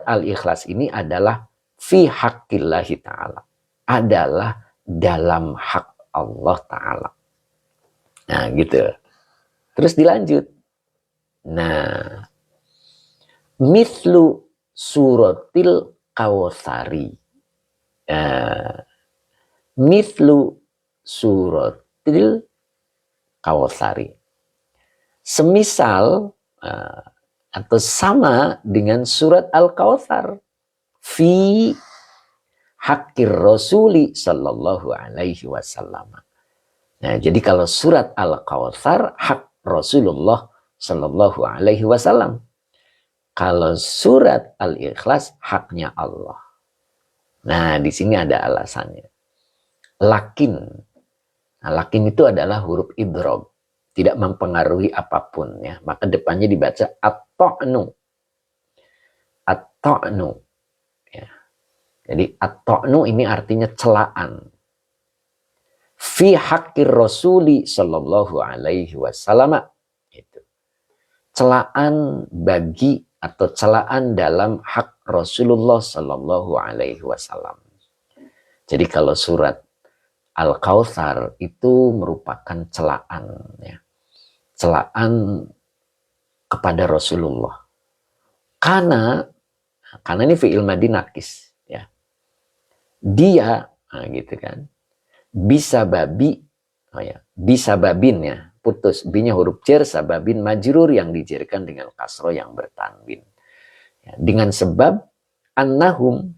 Al-Ikhlas ini adalah fi haqqillahi ta'ala. Adalah dalam hak Allah ta'ala. Nah gitu. Terus dilanjut. Nah. Mithlu suratil Kautsari. Mithlu suratil Kautsari. Semisal atau sama dengan surat Al-Kautsar fi haqqir rasuli sallallahu alaihi wasallam. Nah, jadi kalau surat Al-Kautsar hak Rasulullah sallallahu alaihi wasallam. Kalau surat Al-Ikhlas haknya Allah. Nah, di sini ada alasannya. Lakin. Nah, lakin itu adalah huruf idrob. Tidak mempengaruhi apapun ya. Maka depannya dibaca at-ta'nu. At-ta'nu. Ya. Jadi at-ta'nu ini artinya celaan. Fi haqqir rasuli sallallahu alaihi wasallam. Itu. Celaan bagi atau celaan dalam hak Rasulullah sallallahu alaihi wasallam. Jadi kalau surat Al-Kautsar itu merupakan celaan ya. Celaan kepada Rasulullah. Karena ini fi'il madi nakis, ya. Dia, gitu kan, bisa babi, bisa babin, ya, putus, binya huruf jar, sababin majrur yang dijarkan dengan kasro yang bertanwin. Ya, dengan sebab annahum,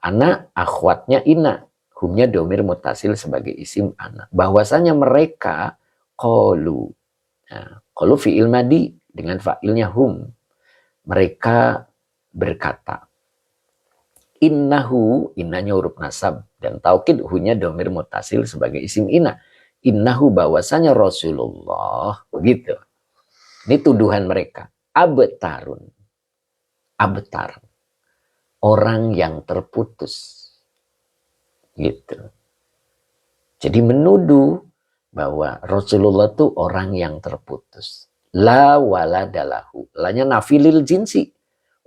anak akhwatnya ina, humnya domir mutasil sebagai isim anak. Bahwasanya mereka qalu, qalu fi'il madi dengan fa'ilnya hum. Mereka berkata. Innahu, innanya huruf nasab dan taukid hunya domir mutasil sebagai isim ina. Innahu bahwasanya Rasulullah, begitu. Ini tuduhan mereka. Abtarun, abtar, orang yang terputus, gitu. Jadi menuduh bahwa Rasulullah itu orang yang terputus. La waladalahu, lanya nafilil jinsi,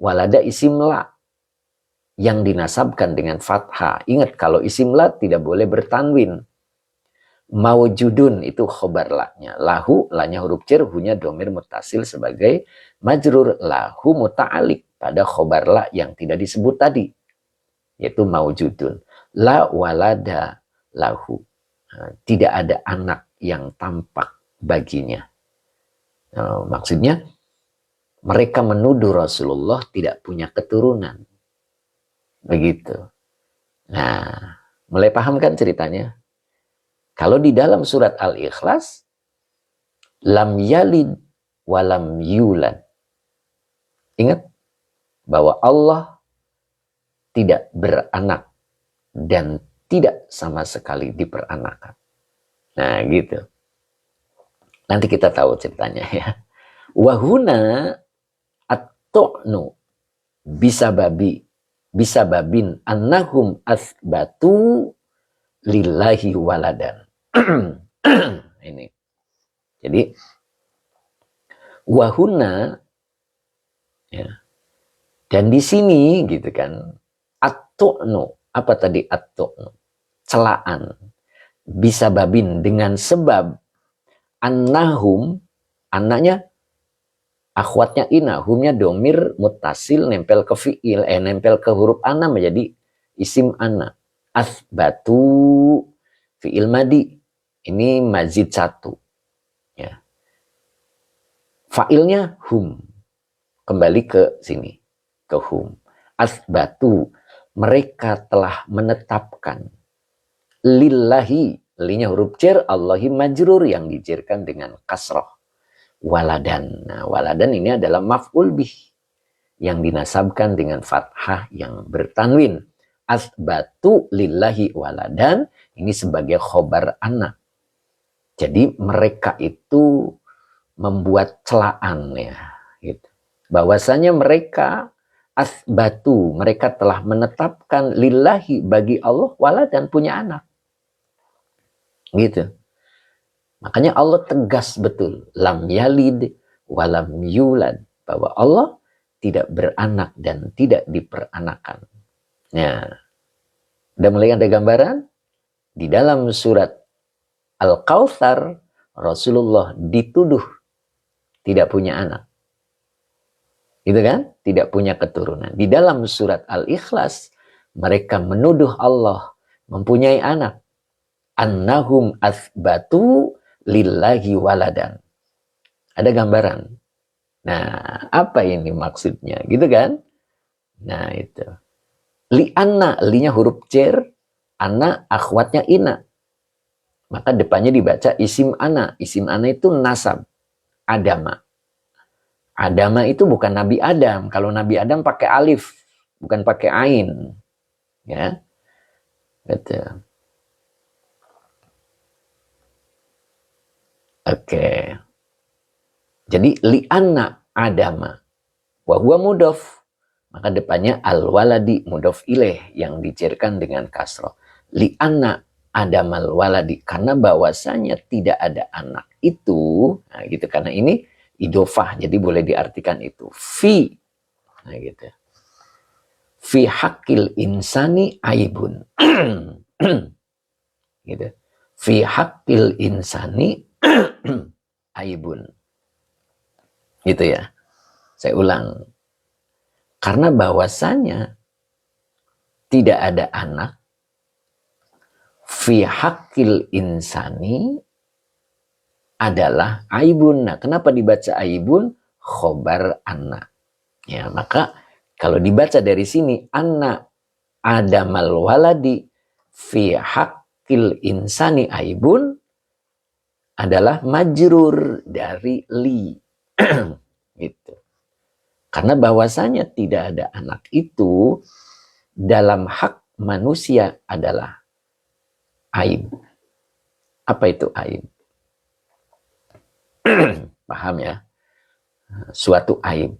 walada isim la yang dinasabkan dengan fathah. Ingat, kalau isim la tidak boleh bertanwin. Mawjudun itu khobar la-nya. Lahu, la-nya huruf jar, hunya domir mutasil sebagai majrur. Lahu muta'alik pada khobar la yang tidak disebut tadi, yaitu mawjudun. La walada lahu, tidak ada anak yang tampak baginya. Maksudnya mereka menuduh Rasulullah tidak punya keturunan. Begitu. Nah, mulai paham kan ceritanya? Kalau di dalam surat Al-Ikhlas, lam yalid walam yulad. Ingat bahwa Allah tidak beranak dan tidak sama sekali diperanakan. Nah, gitu. Nanti kita tahu ceritanya, ya. Wahuna at-tu'nu bisa babin annahum asbatu lillahi waladan. Ini. Jadi wahuna, ya. Dan di sini gitu kan, at-tu'nu, apa tadi at-tu'nu? Celaan. Bisa babin dengan sebab annahum, anaknya akhwatnya ina, humnya domir mutasil nempel ke fi'il, nempel ke huruf ana menjadi isim ana. Asbatu fi'il madi, ini mazid satu, ya. Fa'ilnya hum, kembali ke sini, ke hum. Asbatu, mereka telah menetapkan. Lillahi, linya huruf jar, Allahi majrur yang dijarkan dengan kasroh. Waladan. Nah, waladan ini adalah maf'ul bih yang dinasabkan dengan fathah yang bertanwin. Asbatu lillahi waladan, ini sebagai khobar anak. Jadi mereka itu membuat celaan, ya, gitu. Bahwasanya mereka asbatu, mereka telah menetapkan lillahi, bagi Allah, waladan, punya anak. Gitu. Makanya Allah tegas betul, lam yalid walam yulad, bahwa Allah tidak beranak dan tidak diperanakan. Ya. Udah mulai ada gambaran? Di dalam surat Al-Kautsar, Rasulullah dituduh tidak punya anak. Gitu kan? Tidak punya keturunan. Di dalam surat Al-Ikhlas, mereka menuduh Allah mempunyai anak. Annahum asbatu lillahi waladan. Ada gambaran. Nah, apa ini maksudnya? Gitu kan? Nah, itu. Li'anna, linya huruf jar, ana akhwatnya ina. Maka depannya dibaca isim ana. Isim ana itu nasab. Adama. Adama itu bukan Nabi Adam. Kalau Nabi Adam pakai alif, bukan pakai ain. Ya. Betul. Oke. Jadi li'anna adama wa huwa mudhof, maka depannya al-waladi mudhof ilaih yang dijarkan dengan kasroh. Li'anna adamal waladi, karena bahwasanya tidak ada anak itu. Nah, gitu, karena ini idofah, jadi boleh diartikan itu fi. Nah, gitu. Fi haqqil insani aibun. Gitu. Fi haqqil insani aibun. Gitu ya. Saya ulang. Karena bahwasanya tidak ada anak fi hakil insani adalah aibun. Nah, kenapa dibaca aibun? Khobar anak. Ya, maka kalau dibaca dari sini anak adamal waladi fi hakil insani aibun adalah majrur dari li. Gitu. Karena bahwasanya tidak ada anak itu dalam hak manusia adalah aib. Apa itu aib? Paham ya? Suatu aib.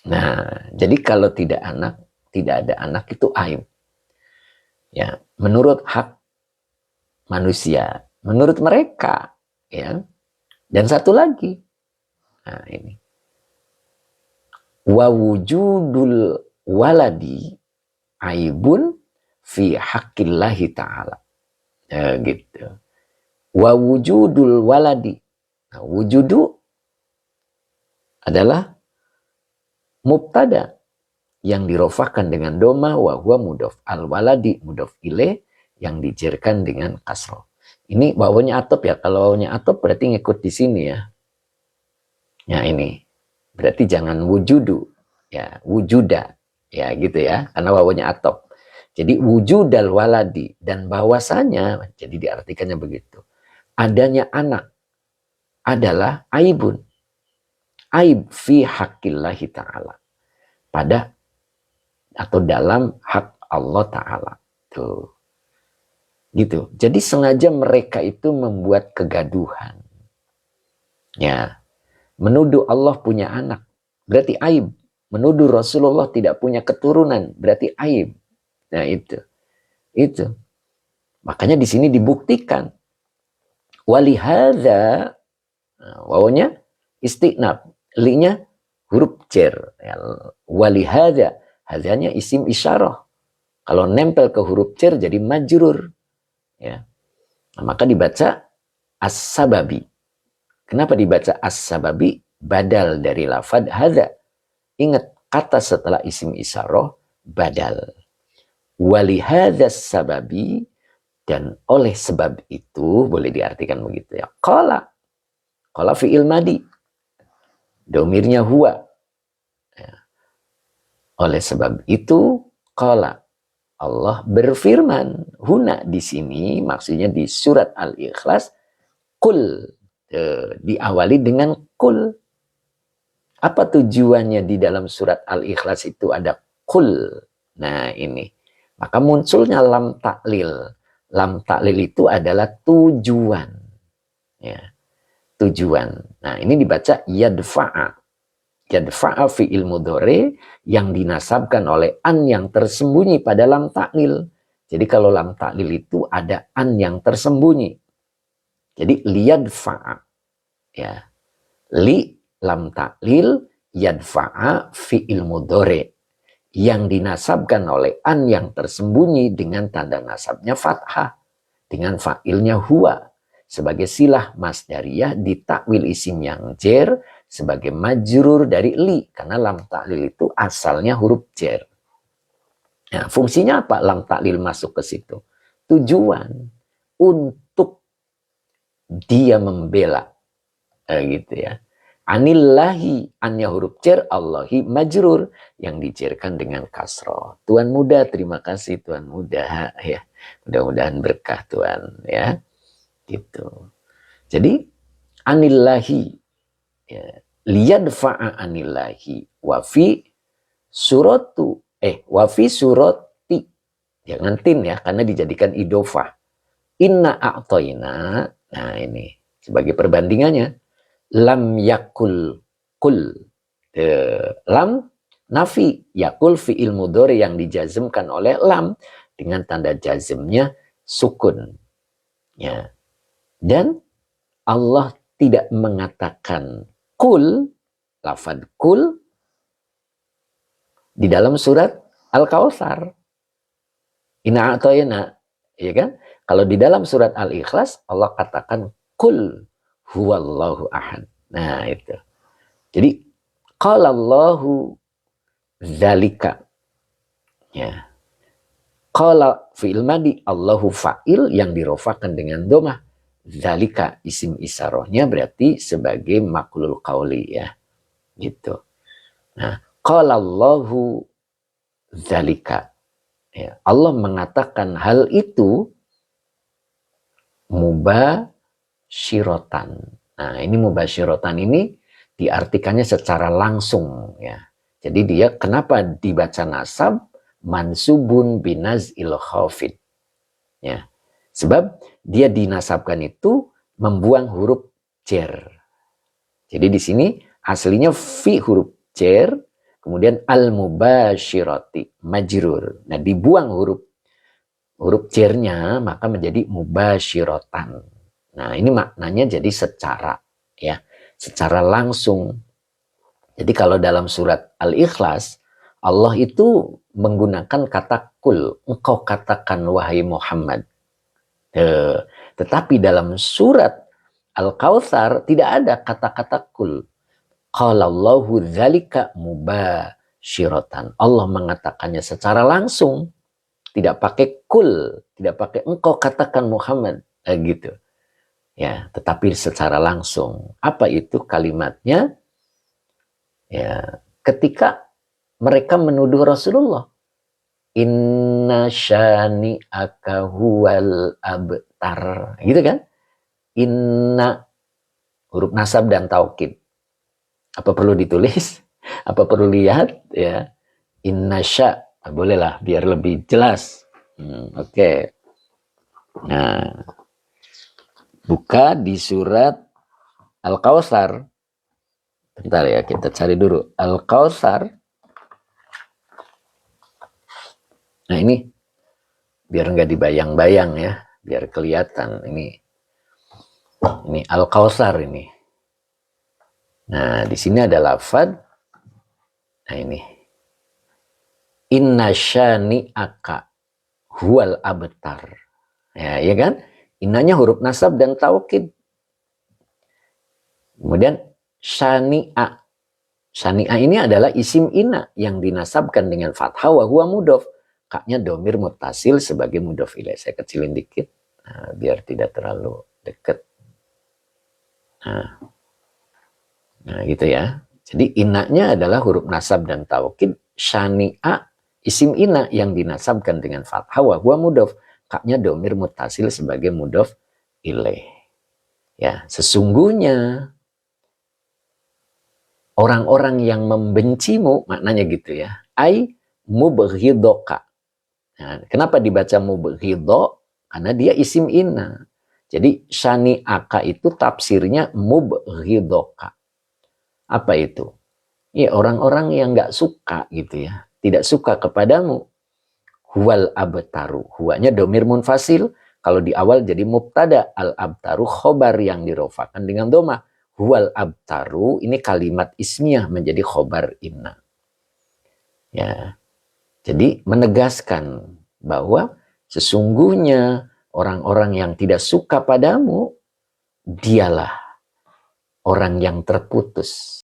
Nah, jadi kalau tidak ada anak itu aib. Ya, menurut hak manusia, menurut mereka, ya. Dan satu lagi. Nah, ini. Wa wujudul waladi aibun fi haqqillahi ta'ala. Ya, gitu. Wa wujudul waladi. Nah, wujudu adalah mubtada yang dirofahkan dengan doma wa huwa mudhof al waladi mudhof ilaih yang dijerkan dengan kasroh. Ini wawunya atop ya. Kalau wawunya atop berarti ngikut di sini ya. Ya ini. Berarti jangan wujudu ya, wujuda ya gitu ya. Karena wawunya atop. Jadi wujudal waladi dan bahwasanya jadi diartikannya begitu. Adanya anak adalah aibun. Aib fi haqqillahi ta'ala. Pada atau dalam hak Allah Ta'ala. Tuh. Gitu. Jadi sengaja mereka itu membuat kegaduhan. Ya. Menuduh Allah punya anak. Berarti aib. Menuduh Rasulullah tidak punya keturunan. Berarti aib. Nah itu. Itu. Makanya di sini dibuktikan. Walihadza. Wawunya istiqnab. Linya huruf jar. Ya. Walihadza. Hadzanya isim isyarah. Kalau nempel ke huruf jar jadi majrur. Ya. Nah, maka dibaca as-sababi. Kenapa dibaca as-sababi? Badal dari lafad hadza. Ingat kata setelah isim isyarah badal. Walihadzas sababi dan oleh sebab itu boleh diartikan begitu ya. Qala fi'il madi. Domirnya huwa. Ya. Oleh sebab itu qala Allah berfirman. Huna di sini maksudnya di surat Al-Ikhlas kul diawali dengan kul. Apa tujuannya di dalam surat Al-Ikhlas itu ada kul. Nah ini. Maka munculnya lam taklil. Lam taklil itu adalah tujuan. Ya. Tujuan. Nah ini dibaca yadfa'a. Yadfa'a fi'il mudhari yang dinasabkan oleh an yang tersembunyi pada lam taklil. Jadi kalau lam taklil itu ada an yang tersembunyi. Jadi liyadfa'a. Ya. Li lam taklil yadfa'a fi'il mudhari yang dinasabkan oleh an yang tersembunyi dengan tanda nasabnya fathah dengan fa'ilnya huwa sebagai silah masdariyah ditakwil isim yang jer sebagai majrur dari li karena lam taklil itu asalnya huruf jer. Nah, fungsinya apa lam taklil masuk ke situ? Tujuan untuk dia membela gitu ya. Anillahi, annya huruf cer, Allahi majrur yang dicerkan dengan kasroh. Tuan muda, terima kasih Tuan muda ya. Mudah-mudahan berkah Tuan ya. Gitu. Jadi anillahi ya. Liyadfa'a anillahi wa fi suratu wa fi surati. Jangan tin ya karena dijadikan idofah. Inna a'toina. Nah ini sebagai perbandingannya lam yakul kul lam nafi yakul fi'il mudhari yang dijazmkan oleh lam dengan tanda jazmnya sukun ya. Dan Allah tidak mengatakan kul lafad kul di dalam surat Al-Kautsar inna a'tayna ya kan. Kalau di dalam surat Al-Ikhlas Allah katakan kul huwallahu ahad. Nah itu. Jadi qalallahu dzalika. Ya. Qala fi'il madi, Allahu fa'il yang dirofakan dengan domah. Dzalika isim isarohnya berarti sebagai maklul qauli ya. Gitu. Nah, qalallahu dzalika. Ya, Allah mengatakan hal itu mubasyirotan. Nah, ini mubasyirotan ini diartikannya secara langsung ya. Jadi dia kenapa dibaca nasab mansubun binazil khafid. Ya. Sebab dia dinasabkan itu membuang huruf jar. Jadi di sini aslinya fi huruf jar, kemudian al-mubasyirati majrur. Nah, dibuang huruf jarnya maka menjadi mubasyiratan. Nah, ini maknanya jadi secara ya, secara langsung. Jadi kalau dalam surat Al-Ikhlas Allah itu menggunakan kata kul, engkau katakan wahai Muhammad. Tetapi dalam surat Al-Kautsar tidak ada kata-kata kul. Qalallahu dzalika mubasyiratan. Allah mengatakannya secara langsung, tidak pakai kul, tidak pakai engkau katakan Muhammad, gitu. Ya, tetapi secara langsung. Apa itu kalimatnya? Ya, ketika mereka menuduh Rasulullah, inna syani'aka huwal abtar, gitu kan? Inna huruf nasab dan taukid. Apa perlu ditulis? Apa perlu lihat? Ya, inna sya, bolehlah biar lebih jelas. Oke. Nah, buka di surat Al-Kautsar. Bentar ya, kita cari dulu Al-Kautsar. Nah, ini biar nggak dibayang-bayang ya, biar kelihatan ini Al-Kautsar ini. Nah, di sini ada lafad. Nah, ini inna syani'aka huwal abtar. Ya, ya kan? Innanya huruf nasab dan taukid. Kemudian syani'a. Syani'a ini adalah isim ina yang dinasabkan dengan fathah wa huwa mudhof. Kaknya domir mutasil sebagai mudhof ilaih. Saya kecilin dikit biar tidak terlalu dekat. Nah, gitu ya. Jadi inanya adalah huruf nasab dan taukid. Syani'a isim ina yang dinasabkan dengan fathah wa huwa mudhof. Kaknya domir mutasil sebagai mudhof ilaih. Ya, sesungguhnya orang-orang yang membencimu, maknanya gitu ya. Ai mubghidoka. Nah, kenapa dibaca mubghido? Karena dia isim ina. Jadi syani'aka itu tafsirnya mubghidoka. Apa itu? Ya, orang-orang yang nggak suka gitu ya. Tidak suka kepadamu. Huwal abtaru. Huwanya domir munfasil. Kalau di awal jadi mubtada. Al-abtaru khobar yang dirofakan dengan domah. Huwal abtaru ini kalimat ismiyah menjadi khobar inna. Ya. Jadi menegaskan bahwa sesungguhnya orang-orang yang tidak suka padamu, dialah orang yang terputus.